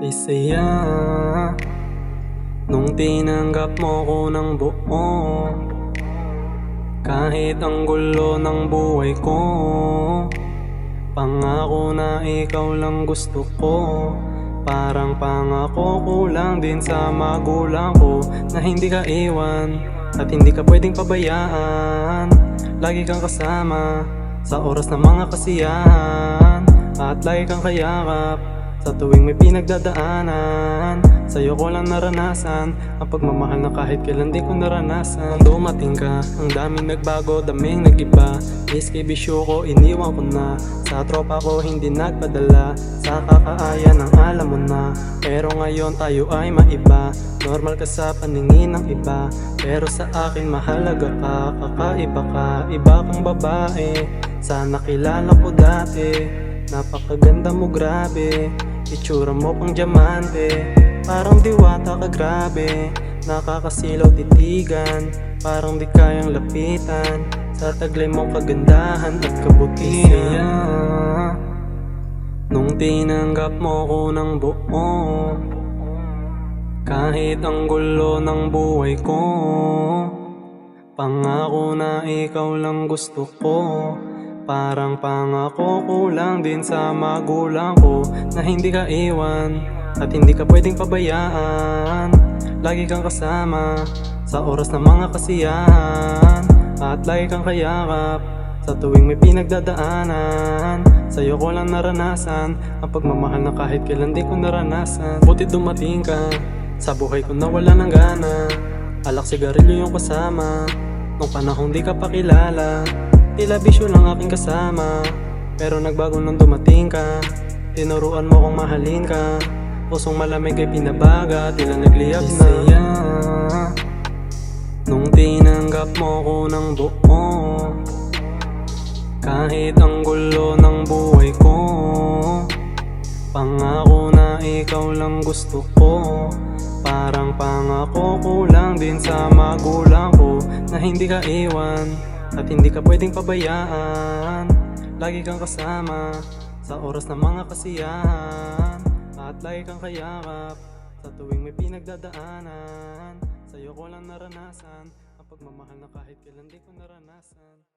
Di saya nung tinanggap mo ko ng buo, kahit ang gulo ng buhay ko. Pangako na ikaw lang gusto ko, parang pangako kulang din sa magulang ko, na hindi ka iwan at hindi ka pwedeng pabayaan. Lagi kang kasama sa oras ng mga kasiyahan, at lagi kang kayakap sa tuwing may pinagdadaanan. Sa'yo ko lang naranasan ang pagmamahal na kahit kailan di ko naranasan. Nung dumating ka, ang daming nagbago, daming nag-iba. Miski bisyo ko, iniwan ko na. Sa tropa ko, hindi nagpadala. Sa kakaaya ng alam mo na. Pero ngayon tayo ay maiba. Normal ka sa paningin ng iba, pero sa akin mahalaga ka. Kakaiba ka, iba kang babae. Sana kilala ko dati. Napakaganda mo, grabe. Itsura mo pang diamante, parang diwata ka, grabe. Nakakasilaw titigan, parang di kayang lapitan. Sa taglay mong kagandahan at kabutihan. Nung tinanggap mo ko ng buo, kahit ang gulo ng buhay ko. Pangako na ikaw lang gusto ko, parang pangako kulang din sa magulang ko, na hindi ka iwan at hindi ka pwedeng pabayaan. Lagi kang kasama sa oras ng mga kasiyahan, at lagi kang kayakap sa tuwing may pinagdadaanan. Sa'yo ko lang naranasan ang pagmamahal na kahit kailan di ko naranasan. Buti dumating ka sa buhay ko na wala ng gana. Alak sigarilyo yung kasama nung panahong di ka pa kilala. Tila bisyo lang aking kasama, pero nagbago nung dumating ka. Tinuruan mo kong mahalin ka, pusong malamig ay pinabaga, tila nagliyab na. Saya nung tinanggap mo ko ng buo, kahit ang gulo ng buhay ko. Pangako na ikaw lang gusto ko, parang pangako kulang din sa magulang ko, na hindi ka iwan at hindi ka pwedeng pabayaan. Lagi kang kasama sa oras ng mga kasiyahan, at lagi kang kayakap sa tuwing may pinagdadaanan. Sa'yo ko lang naranasan ang pagmamahal na kahit kailan di ko naranasan.